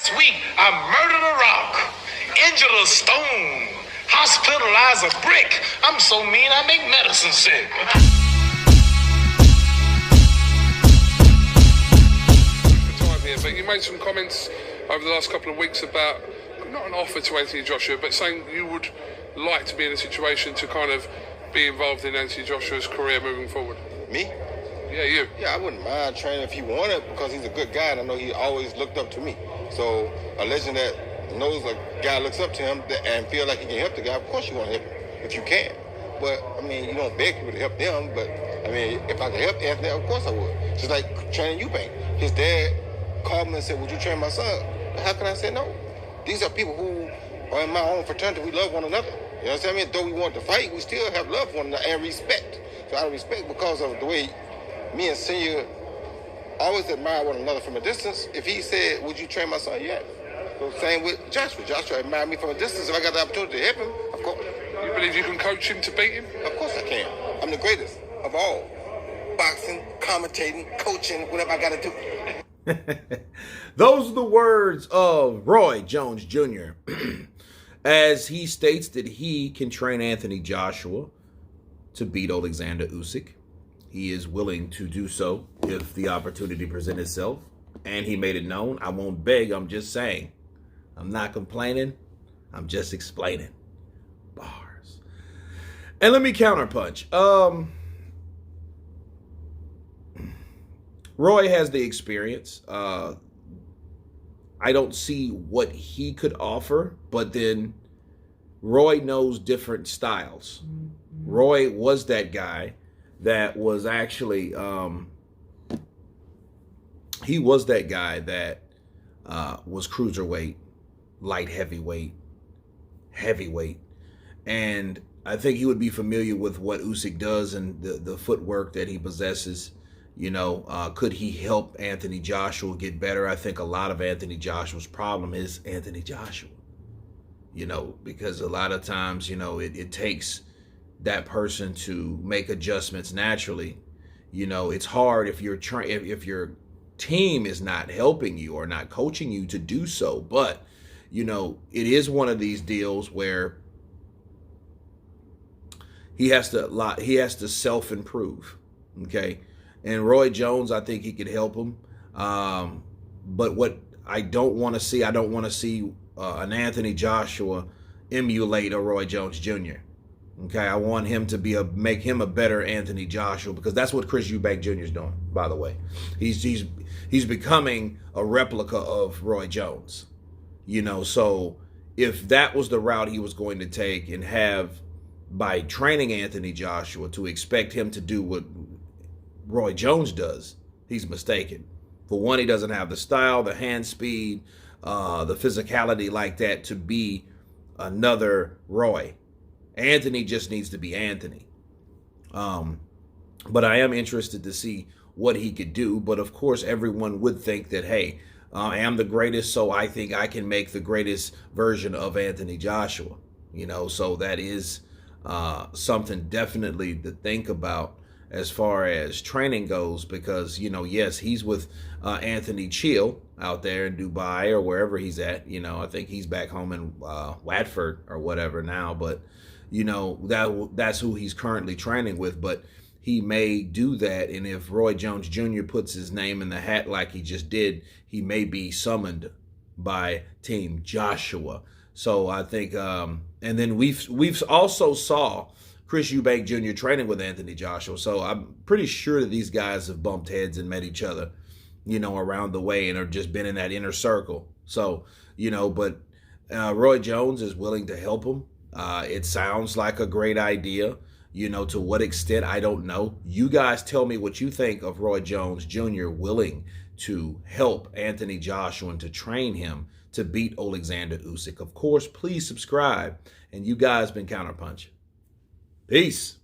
This week, I murdered a rock, injured a stone, hospitalized a brick. I'm so mean, I make medicine sick. But you made some comments over the last couple of weeks about not an offer to Anthony Joshua, but saying you would like to be in a situation to kind of be involved in Anthony Joshua's career moving forward. Me? Yeah, you. Yeah, I wouldn't mind training if he wanted because he's a good guy and I know he always looked up to me. So a legend that knows a guy looks up to him and feel like he can help the guy, of course you want to help him if you can. But, I mean, you don't beg people to help them, but, I mean, if I could help Anthony, of course I would. Just like training Eubank. His dad called me and said, would you train my son? How can I say no? These are people who are in my own fraternity. We love one another. You know what I mean? Though we want to fight, we still have love for one another and respect. So out of respect, because of the way me and Senior always admire one another from a distance, if he said, would you train my son? Yeah. So same with Joshua. Joshua admired me from a distance. If I got the opportunity to help him, of course. You believe you can coach him to beat him? Of course I can. I'm the greatest of all. Boxing, commentating, coaching, whatever I got to do. Those are the words of Roy Jones Jr. as he states that he can train Anthony Joshua to beat Oleksandr Usyk. He is willing to do so if the opportunity presents itself. And he made it known. I won't beg, I'm just saying. I'm not complaining. I'm just explaining. Bars. And let me counterpunch. Roy has the experience. I don't see what he could offer, but then Roy knows different styles. Roy was that guy that was actually, he was that guy that was cruiserweight, light heavyweight, heavyweight. And I think he would be familiar with what Usyk does and the footwork that he possesses. You know, could he help Anthony Joshua get better? I think a lot of Anthony Joshua's problem is Anthony Joshua. You know, because a lot of times, you know, it takes that person to make adjustments naturally. You know, it's hard if you're if your team is not helping you or not coaching you to do so. But, you know, it is one of these deals where he has to self-improve. Okay. And Roy Jones, I think he could help him. But what I don't want to see an Anthony Joshua emulate a Roy Jones Jr. Okay, I want him to make him a better Anthony Joshua, because that's what Chris Eubank Jr. is doing, by the way. He's becoming a replica of Roy Jones. You know, so if that was the route he was going to take and have by training Anthony Joshua to expect him to do what Roy Jones does, he's mistaken. For one, he doesn't have the style, the hand speed, the physicality like that to be another Roy. Anthony just needs to be Anthony. But I am interested to see what he could do. But of course, everyone would think that, hey, I am the greatest, so I think I can make the greatest version of Anthony Joshua. You know, so that is something definitely to think about as far as training goes, because, you know, yes, he's with Anthony Chill out there in Dubai or wherever he's at. You know, I think he's back home in Watford or whatever now, but, you know, that's who he's currently training with. But he may do that, and if Roy Jones Jr. puts his name in the hat like he just did, he may be summoned by Team Joshua. So I think, and then we've also saw Chris Eubank Jr. training with Anthony Joshua. So I'm pretty sure that these guys have bumped heads and met each other, you know, around the way, and have just been in that inner circle. So, you know, but Roy Jones is willing to help him. It sounds like a great idea. You know, to what extent, I don't know. You guys tell me what you think of Roy Jones Jr. willing to help Anthony Joshua and to train him to beat Oleksandr Usyk. Of course, please subscribe. And you guys been Counterpunching. Peace.